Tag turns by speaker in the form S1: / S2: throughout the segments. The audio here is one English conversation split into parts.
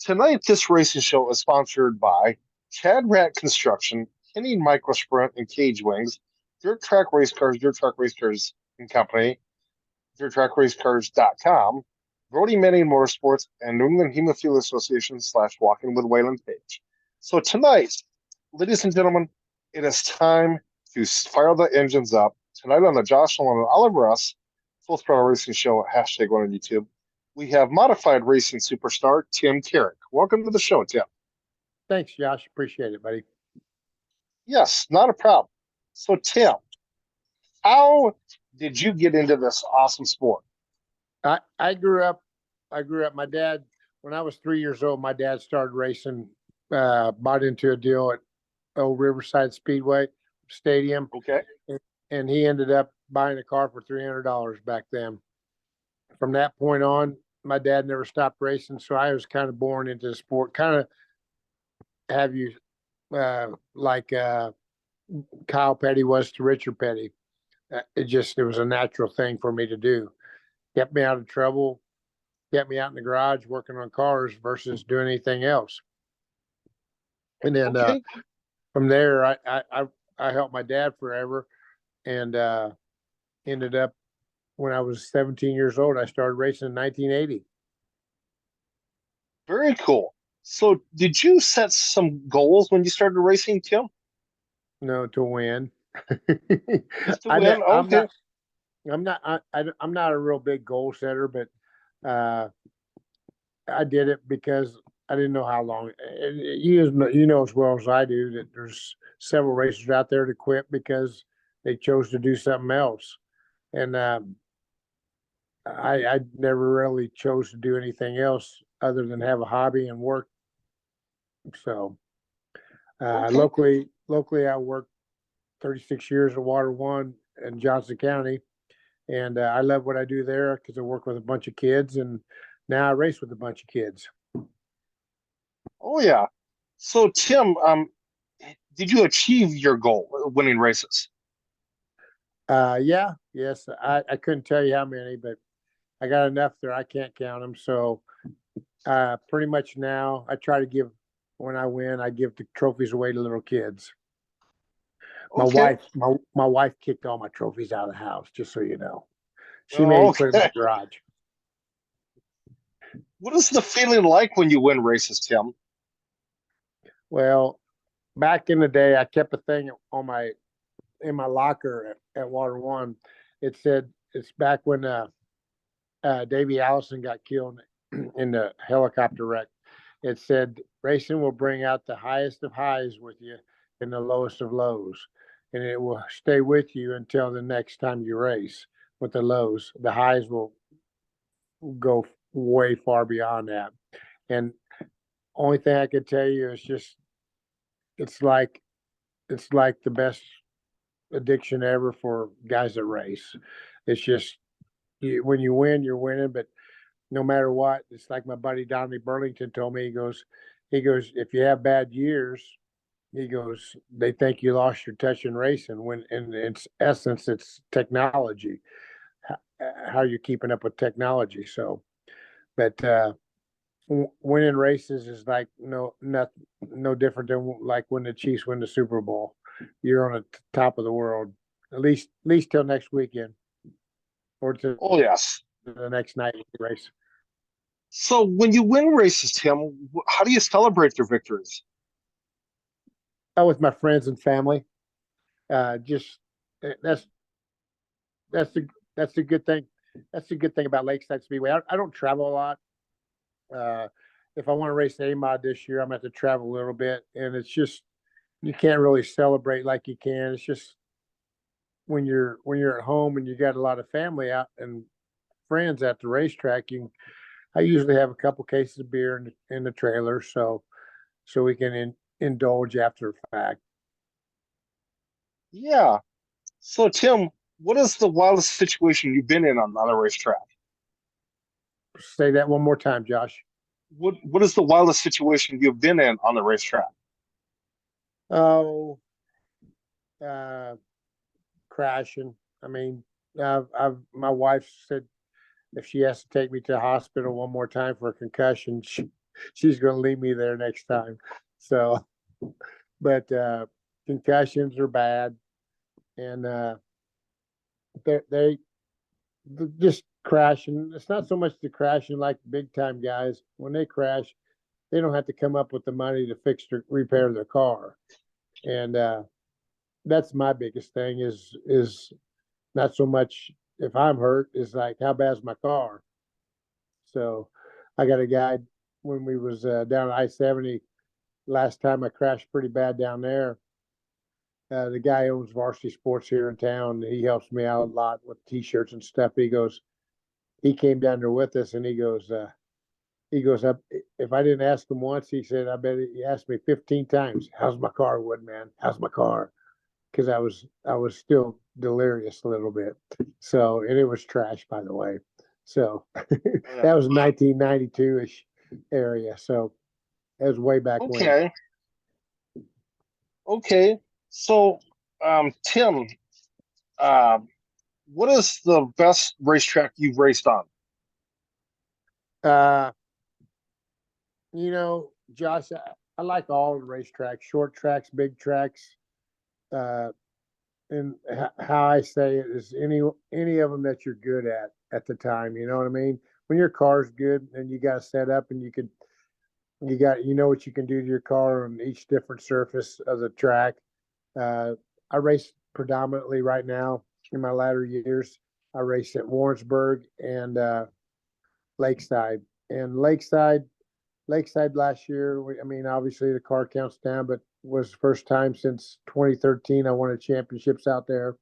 S1: Tonight, this racing show is sponsored by Chad Rat Construction, Kenny Micro Sprint and Cage Wings, Dirt Track Race Cars, Dirt Track Race Cars and Company, DirtTrackRaceCars.com, Brody Manning Motorsports, and New England Hemophilia Association / Walking with Wayland page. So tonight, ladies and gentlemen, it is time to fire the engines up. Tonight on the Josh Nolan and Oliver Russ Full Throttle Racing Show, #1 on YouTube, we have modified racing superstar Tim Karrick. Welcome to the show, Tim.
S2: Thanks, Josh. Appreciate it, buddy.
S1: Yes, not a problem. So, Tim, how did you get into this awesome sport?
S2: I grew up. My dad, when I was 3 years old, my dad started racing. Bought into a deal at old Riverside Speedway Stadium.
S1: Okay.
S2: And he ended up buying a car for $300 back then. From that point on, my dad never stopped racing, so I was kind of born into the sport. Kind of have you like Kyle Petty was to Richard Petty. It was a natural thing for me to do. Kept me out of trouble, kept me out in the garage working on cars versus doing anything else. And then from there, I helped my dad forever, and ended up when I was 17 years old. I started racing in 1980.
S1: Very cool. So, did you set some goals when you started racing, Tim?
S2: No, to win.
S1: Just to win? Okay.
S2: I'm not a real big goal setter, but I did it because I didn't know how long. You know as well as I do that there's several racers out there to quit because they chose to do something else, and I never really chose to do anything else other than have a hobby and work. So locally, I worked 36 years at Water One in Johnson County, and I love what I do there because I work with a bunch of kids, and now I race with a bunch of kids.
S1: Oh yeah. So Tim, did you achieve your goal, winning races?
S2: Yes. I couldn't tell you how many, but I got enough there. I can't count them. So pretty much now I try to give, when I win, I give the trophies away to little kids.
S1: Okay.
S2: My wife kicked all my trophies out of the house, just so you know. She made me put them in the garage.
S1: What is the feeling like when you win races, Tim?
S2: Well, back in the day, I kept a thing in my locker at Water One. It said it's back when Davey Allison got killed in the helicopter wreck. It said racing will bring out the highest of highs with you and the lowest of lows, and it will stay with you until the next time you race. With the lows, the highs will go way far beyond that. And only thing I could tell you is just it's like the best addiction ever for guys that race. It's just when you win, you're winning, but no matter what, it's like my buddy Donnie Burlington told me. He goes, if you have bad years, he goes, they think you lost your touch in racing. When in its essence, it's technology. How you're keeping up with technology. So, but winning races is like no different than like when the Chiefs win the Super Bowl. You're on the top of the world, at least till next weekend, or to
S1: yes,
S2: the next night of the race.
S1: So when you win races, Tim, how do you celebrate your victories?
S2: With my friends and family. Just that's the good thing. That's the good thing about Lakeside Speedway. I don't travel a lot. If I want to race A-Mod this year, I'm going to have to travel a little bit, and it's just you can't really celebrate like you can. It's just when you're at home and you got a lot of family out and friends at the racetrack. I usually have a couple cases of beer in the trailer, so we can indulge after the fact.
S1: Yeah. So Tim, what is the wildest situation you've been in on a racetrack?
S2: Say that one more time, Josh.
S1: What is the wildest situation you've been in on the racetrack?
S2: Oh, crashing. I mean, my wife said if she has to take me to the hospital one more time for a concussion, she's going to leave me there next time. So, but concussions are bad, and they just crashing. It's not so much the crashing like big time guys. When they crash, they don't have to come up with the money to fix or repair their car, and that's my biggest thing is not so much if I'm hurt, is like how bad's my car. So I got a guy when we was down I-70 last time. I crashed pretty bad down there. The guy owns Varsity Sports here in town. He helps me out a lot with T-shirts and stuff. He came down there with us, and he goes up. If I didn't ask him once, he said, I bet he asked me 15 times, "How's my car, Woodman? How's my car?" Because I was still delirious a little bit. So, and it was trash, by the way. So that was 1992-ish area. So that was way back when.
S1: Okay. Okay. So, Tim, uh, what is the best racetrack you've raced on?
S2: Uh, Josh, I like all the racetracks, short tracks, big tracks. Uh, and how I say it is any of them that you're good at the time. You know what I mean? When your car's good and you got to set up and you know what you can do to your car on each different surface of the track. I race predominantly right now in my latter years. I race at Warrensburg and Lakeside. And Lakeside last year, I mean, obviously the car counts down, but was the first time since 2013 I won the championships out there.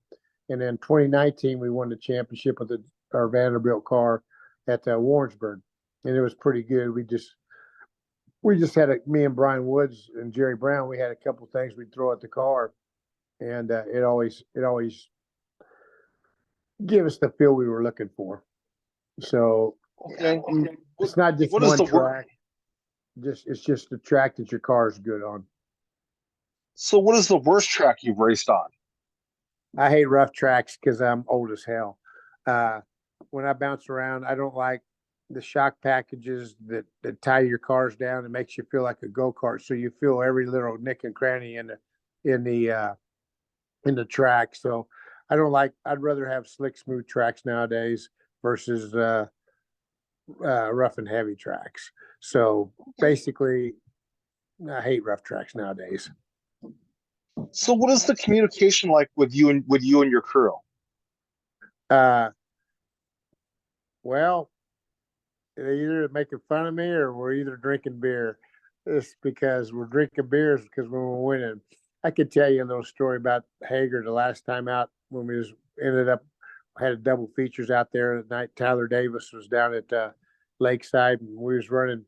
S2: And then 2019 we won the championship with our Vanderbilt car at Warrensburg, and it was pretty good. We just had me and Brian Woods and Jerry Brown. We had a couple of things we'd throw at the car, and it always give us the feel we were looking for. So
S1: Okay.
S2: it's not just
S1: What is
S2: one
S1: the
S2: track. It's just the track that your car is good on.
S1: So what is the worst track you've raced on?
S2: I hate rough tracks because I'm old as hell. When I bounce around, I don't like the shock packages that tie your cars down and makes you feel like a go-kart. So you feel every little nick and cranny in the track. So I'd rather have slick, smooth tracks nowadays versus rough and heavy tracks. So basically, I hate rough tracks nowadays.
S1: So what is the communication like with you and your crew?
S2: Uh, well, they either making fun of me or we're either drinking beer. It's because we're drinking beers because when we're winning. I could tell you a little story about Hager the last time out when we ended up had a double features out there at night. Tyler Davis was down at Lakeside, and we was running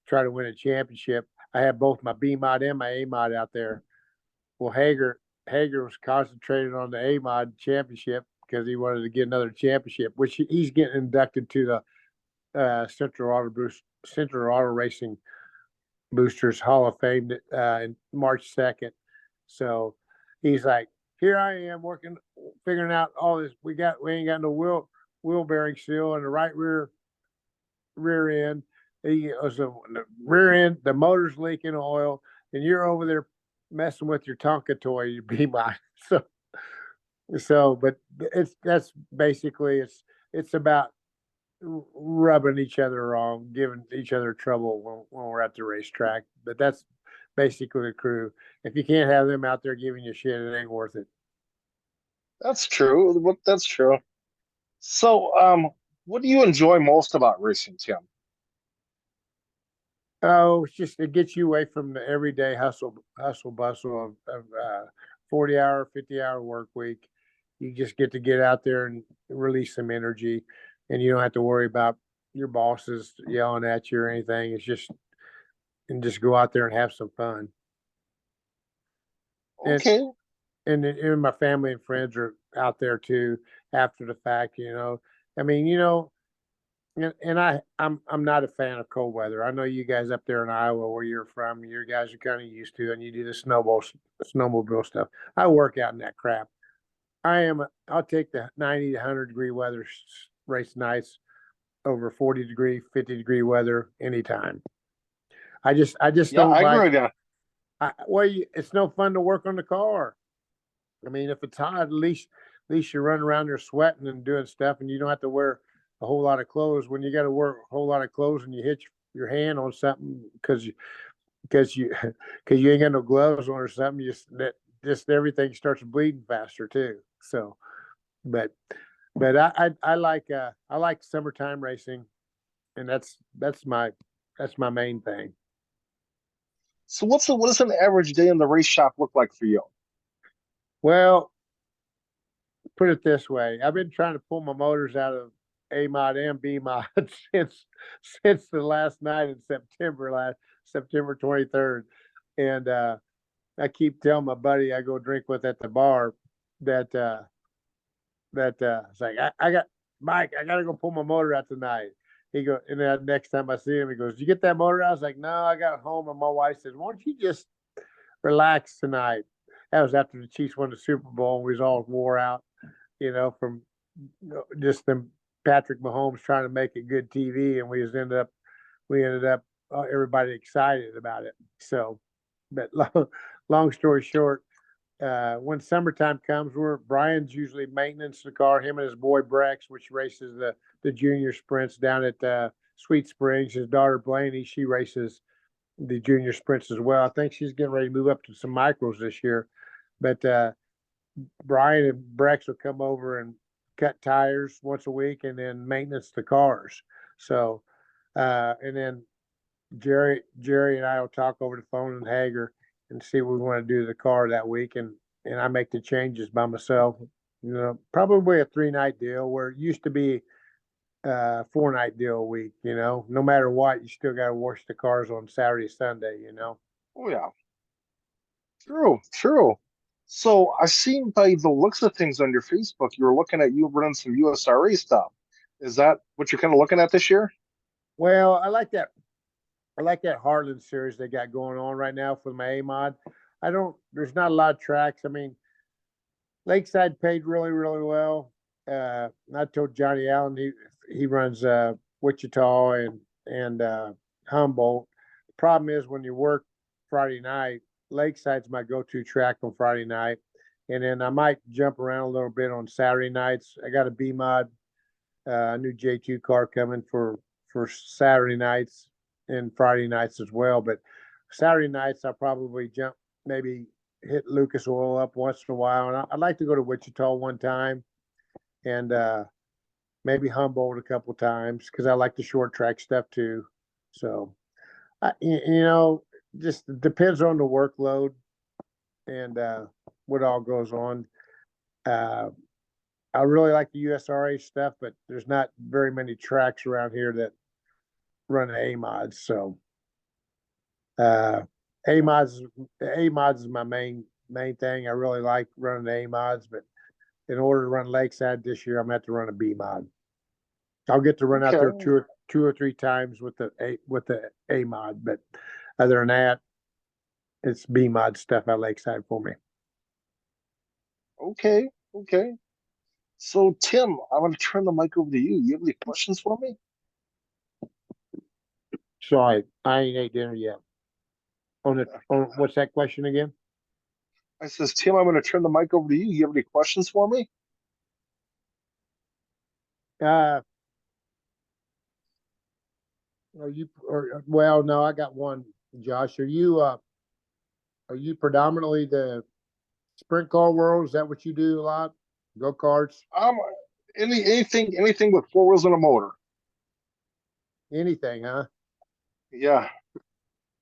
S2: try to win a championship. I had both my B mod and my A mod out there. Well, Hager was concentrated on the A mod championship because he wanted to get another championship, which he's getting inducted to the Central Auto Racing Boosters Hall of Fame in March 2nd. So he's like, here I am working, figuring out all this. We ain't got no wheel bearing seal in the right rear end. The rear end, the motor's leaking oil, and you're over there messing with your Tonka toy, your be mine. But that's basically it's about rubbing each other wrong, giving each other trouble when we're at the racetrack. But that's basically the crew. If you can't have them out there giving you shit, it ain't worth it.
S1: That's true. That's true. So, what do you enjoy most about racing, Tim?
S2: Oh, it gets you away from the everyday hustle bustle of 40-hour, 50-hour work week. You just get out there and release some energy, and you don't have to worry about your bosses yelling at you or anything. Just go out there and have some fun.
S1: Okay.
S2: And my family and friends are out there too after the fact. I mean, and I'm not a fan of cold weather. I know you guys up there in Iowa where you're from, your guys are kind of used to, and you do the snowmobile stuff. I work out in that crap. I'll take the 90 to 100-degree weather race nights over 40-degree, 50-degree weather anytime. I just
S1: Yeah,
S2: don't
S1: I agree
S2: like.
S1: with you.
S2: It's no fun to work on the car. I mean, if it's hot, at least you run around there sweating and doing stuff, and you don't have to wear a whole lot of clothes. When you got to wear a whole lot of clothes and you hit your hand on something because you because you ain't got no gloves on or something, just everything starts bleeding faster too. So, but I like summertime racing, and that's my main thing.
S1: So what does an average day in the race shop look like for you?
S2: Well, put it this way, I've been trying to pull my motors out of A mod and B mod since the last night in September 23rd, and I keep telling my buddy I go drink with at the bar that it's like I got Mike, I gotta go pull my motor out tonight. He goes, and then next time I see him, he goes, "Did you get that motor out?" I was like, "No, I got home." And my wife says, "Why don't you just relax tonight?" That was after the Chiefs won the Super Bowl, and we was all wore out, from just them Patrick Mahomes trying to make it good TV, and we ended up everybody excited about it. So, but long story short, when summertime comes, Brian's usually maintenance the car. Him and his boy Brex, which races the junior sprints down at Sweet Springs. His daughter Blaney, she races the junior sprints as well. I think she's getting ready to move up to some micros this year. But Brian and Brex will come over and cut tires once a week, and then maintenance the cars. So, and then Jerry and I will talk over the phone in Hager and see what we want to do to the car that week, and I make the changes by myself. Probably a 3-night deal where it used to be 4-night deal a week. No matter what, you still got to wash the cars on Saturday, Sunday.
S1: Oh yeah, true, true. So I seen by the looks of things on your Facebook, you were looking at you running some USRA stuff. Is that what you're kind of looking at this year?
S2: Well, I like that. I like that Heartland series they got going on right now for my A mod. There's not a lot of tracks. I mean, Lakeside paid really, really well. I told Johnny Allen he runs Wichita and Humboldt. The problem is when you work Friday night, Lakeside's my go-to track on Friday night, and then I might jump around a little bit on Saturday nights. I got a B mod, a new J2 car coming for Saturday nights and Friday nights as well. But Saturday nights I'll probably jump, maybe hit Lucas Oil up once in a while, and I'd like to go to Wichita one time and maybe Humboldt a couple times because I like the short track stuff too. So, just depends on the workload and what all goes on. Uh, I really like the USRA stuff, but there's not very many tracks around here that run A mods. So, uh, A mods, A mods is my main thing. I really like running the A mods, but in order to run Lakeside this year, I'm gonna have to run a B mod. I'll get to run out
S1: Okay,
S2: there two or three times with the A mod, but other than that, it's B mod stuff at Lakeside for me.
S1: okay, okay. So Tim, I'm going to turn the mic over to you. You have any questions for me?
S2: Sorry, I ain't ate dinner yet. On what's that question again?
S1: I says, Tim, I'm going to turn the mic over to you. You have any questions for me?
S2: Uh, well, no, I got one, Josh. Are you predominantly the sprint car world? Is that what you do a lot? Go karts?
S1: Um, anything with four wheels and a motor.
S2: Anything, huh?
S1: Yeah.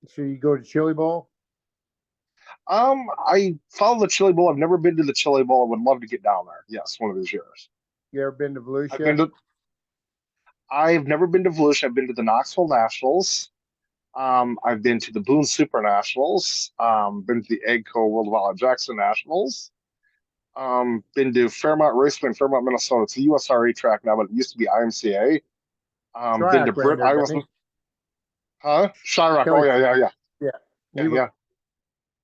S2: So you go to Chili Bowl?
S1: I follow the Chili Bowl. I've never been to the Chili Bowl. I would love to get down there. Yes, one of these years.
S2: You ever been to
S1: I've been
S2: Volusia?
S1: to. I've never been to Volusia. I've been to the Knoxville Nationals. I've been to the Boone Super Nationals. Been to the Egco World of All Jackson Nationals. Been to Fairmont Raceway in Fairmont, Minnesota. It's a USRA track now, but it used to be IMCA. Been to
S2: Triac ran
S1: Britt,
S2: there,
S1: Iowa.
S2: didn't he?
S1: Huh? Chirac. Oh
S2: Kelly,
S1: yeah, yeah, yeah,
S2: yeah,
S1: yeah,
S2: he
S1: yeah.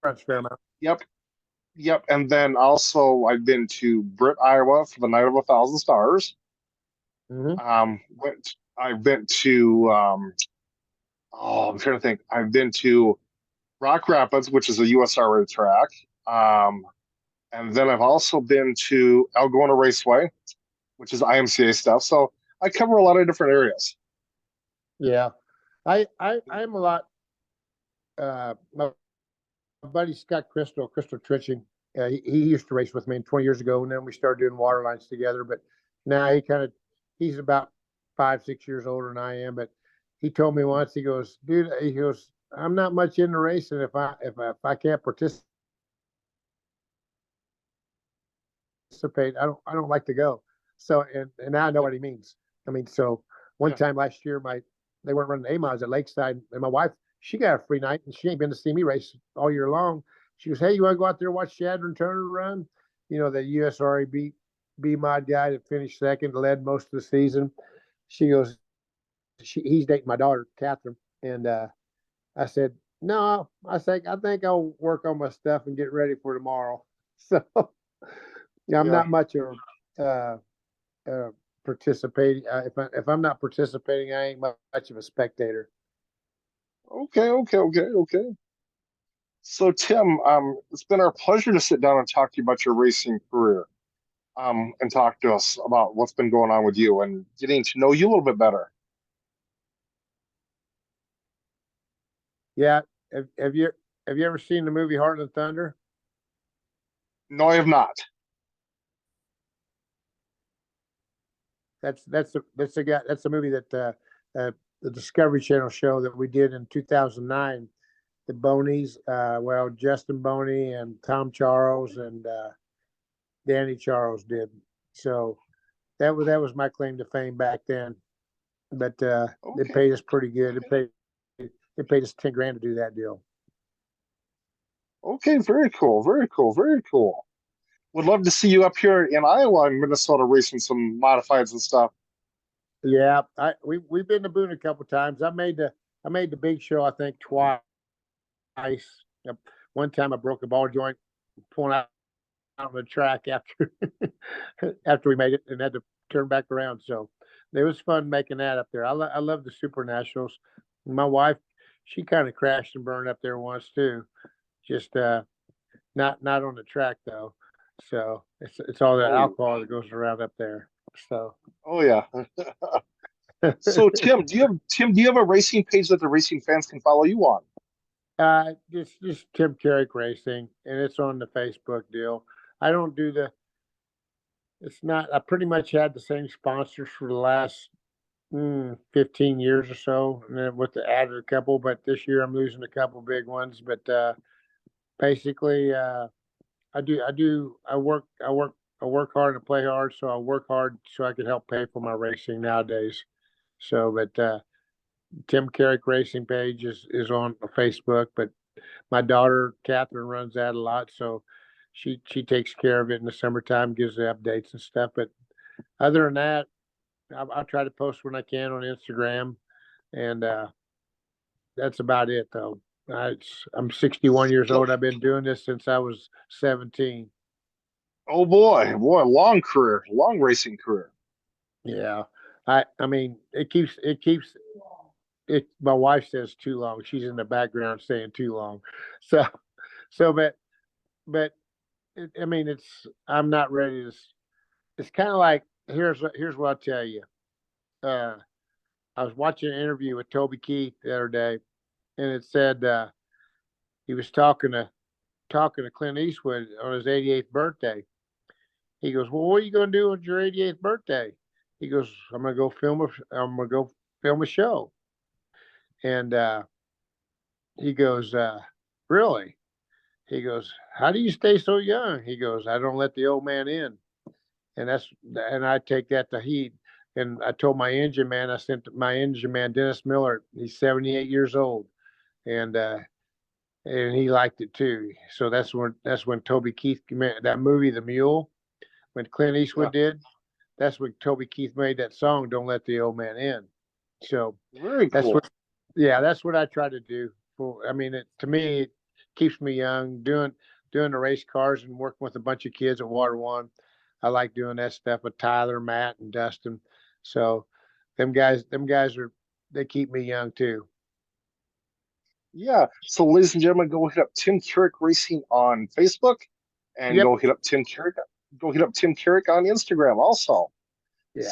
S2: runs Fairmount.
S1: Yep, yep. And then also I've been to Britt, Iowa for the Night of a Thousand Stars.
S2: Mm-hmm.
S1: I've been to Oh, I'm trying to think. I've been to Rock Rapids, which is a USRA track. Um, and then I've also been to Algona Raceway, which is IMCA stuff. So I cover a lot of different areas.
S2: Yeah. I'm a lot, my buddy Scott Crystal Tritching, he used to race with me 20 years ago, and then we started doing water lines together. But now he's about 5, 6 years older than I am. But he told me once, he goes, dude, he goes, I'm not much into racing if I can't participate. I don't like to go. So and now I know
S1: Yep.
S2: what he means. I mean, so one
S1: Yeah.
S2: time last year, they weren't running A-miles at Lakeside, and my wife, she got a free night, and she ain't been to see me race all year long. She goes, "Hey, you want to go out there and watch Shadron Turner run? You know, the USRA B mod guy that finished second, led most of the season." She goes, he's dating my daughter, Catherine, and I said, "No, I think I'll work on my stuff and get ready for tomorrow." So yeah, I'm
S1: Yeah.
S2: not much of participating. If I'm not participating, I ain't much of a spectator.
S1: Okay. Okay. Okay. Okay. So Tim, it's been our pleasure to sit down and talk to you about your racing career. And talk to us about what's been going on with you and getting to know you a little bit better.
S2: Yeah, have you ever seen the movie Heart and Thunder?
S1: No, I have not.
S2: That's a movie that the Discovery Channel show that we did in 2009. The Bonies, well, Justin Boney and Tom Charles and Danny Charles did. So that was my claim to fame back then. But they
S1: Okay.
S2: paid us pretty good. They paid us 10 grand to do that deal.
S1: Okay. Very cool. Very cool. Very cool. Would love to see you up here in Iowa and Minnesota racing some modifieds and stuff.
S2: Yeah, we've been to Boone a couple times. I made the big show I think twice. Yep. One time I broke a ball joint pulling out on the track after after we made it and had to turn back around. So it was fun making that up there. I love the Super Nationals. My wife, she kind of crashed and burned up there once too. Just not on the track though. So it's all the
S1: Oh,
S2: alcohol that goes around up there. So
S1: oh yeah. So Tim, do you have a racing page that the racing fans can follow you on?
S2: just Tim Karrick Racing, and it's on the Facebook deal. I don't do the. It's not. I pretty much had the same sponsors for the last 15 years or so, and then with the added a couple. But this year I'm losing a couple big ones. But basically, I work hard and play hard. So I work hard so I can help pay for my racing nowadays. So, but Tim Carrick Racing page is on Facebook, but my daughter Catherine runs that a lot, so she takes care of it in the summertime, gives the updates and stuff. But other than that, I try to post when I can on Instagram, and that's about it. Though I'm 61 years
S1: So,
S2: old. I've been doing this since I was 17.
S1: oh boy, long career, long racing career.
S2: Yeah, I mean it keeps it. My wife says too long. She's in the background saying too long. So but I mean, I'm not ready to. It's kind of like here's what I'll tell you. Uh, I was watching an interview with Toby Keith the other day, and it said he was talking to Clint Eastwood on his 88th birthday. He goes, "Well, what are you going to do on your 88th birthday?" He goes, I'm gonna go film a show." And he goes, "Really?" He goes, "How do you stay so young?" He goes, "I don't let the old man in." And I take that to heed. And I told my engine man, I sent my engine man Dennis Miller. He's 78 years old, and he liked it too. So that's when Toby Keith that movie The Mule when Clint
S1: Yeah,
S2: Eastwood did. That's when Toby Keith made that song "Don't Let the Old Man In." So
S1: very
S2: that's
S1: cool.
S2: what yeah, that's what I try to do. I mean, to me, it keeps me young. Doing the race cars and working with a bunch of kids at Water One. I like doing that stuff with Tyler, Matt, and Dustin. So, them guys are they keep me young too.
S1: Yeah. So, ladies and gentlemen, go hit up Tim Karrick Racing on Facebook, and
S2: Yep.
S1: Go hit up Tim Karrick on Instagram also.
S2: Yeah.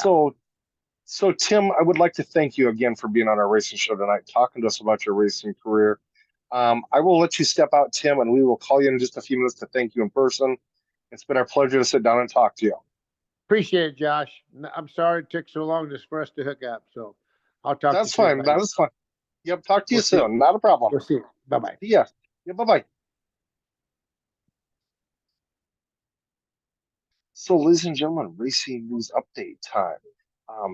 S1: So, Tim, I would like to thank you again for being on our racing show tonight, talking to us about your racing career. I will let you step out, Tim, and we will call you in just a few minutes to thank you in person. It's been our pleasure to sit down and talk to you.
S2: Appreciate it, Josh. I'm sorry it took so long just for us to hook up. So I'll talk to you
S1: That's
S2: soon,
S1: fine.
S2: buddy.
S1: That is fine. Yep. Talk to you
S2: We'll see.
S1: soon. Not a problem.
S2: We'll see. Bye bye.
S1: Yeah. Yeah. Bye bye. So, ladies and gentlemen, racing news update time.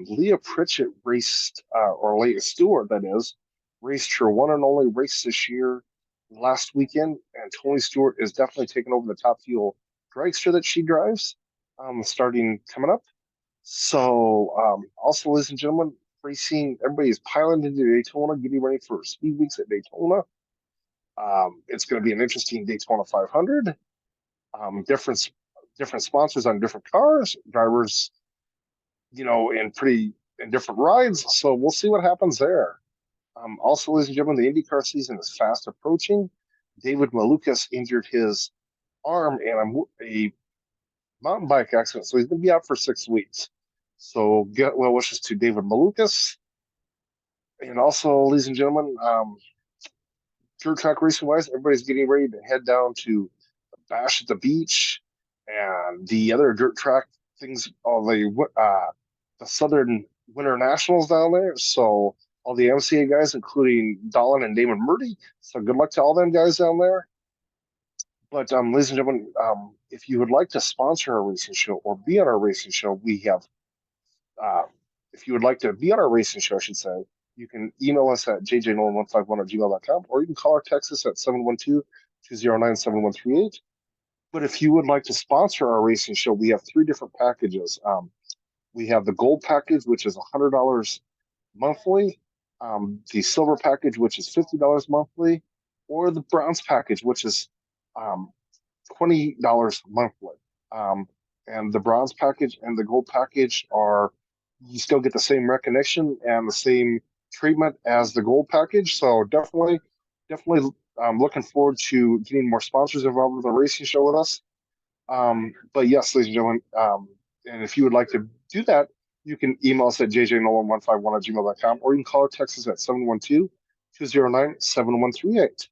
S1: Leah Pritchett or Leah Stewart, that is, raced her one and only race this year last weekend, and Tony Stewart is definitely taking over the Top Fuel dragster that she drives, starting coming up. So, also, ladies and gentlemen, racing, everybody is piling into Daytona, getting ready for speed weeks at Daytona. It's going to be an interesting Daytona 500. Different sponsors on different cars, drivers, in different rides. So we'll see what happens there. Also, ladies and gentlemen, the IndyCar season is fast approaching. David Malukas injured his arm in a mountain bike accident, so he's going to be out for 6 weeks. So get well wishes to David Malukas. And also, ladies and gentlemen, dirt track racing wise, everybody's getting ready to head down to Bash at the Beach and the other dirt track things, all the Southern Winter Nationals down there. So all the MCA guys, including Dolan and Damon Murdy. So good luck to all them guys down there. But ladies and gentlemen, if you would like to sponsor our racing show or be on our racing show, we have. If you would like to be on our racing show, I should say, you can email us at jjnolan151@gmail.com, or you can call or text us at 712-209-7138. But if you would like to sponsor our racing show, we have three different packages. We have the gold package, which is $100 monthly, the silver package, which is $50 monthly, or the bronze package, which is um, $20 monthly. And the bronze package and the gold package you still get the same recognition and the same treatment as the gold package. So definitely looking forward to getting more sponsors involved with the racing show with us. But yes, ladies and gentlemen, and if you would like to do that, you can email us at jjnolan151@gmail.com, or you can call or text us at 712-209-7138.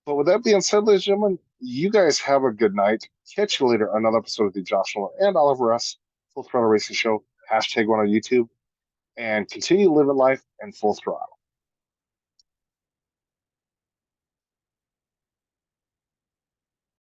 S1: But with that being said, ladies and gentlemen, you guys have a good night. Catch you later on another episode of the Josh Nolan and Oliver S. Full Throttle Racing Show, #1 on YouTube, and continue living life in full throttle.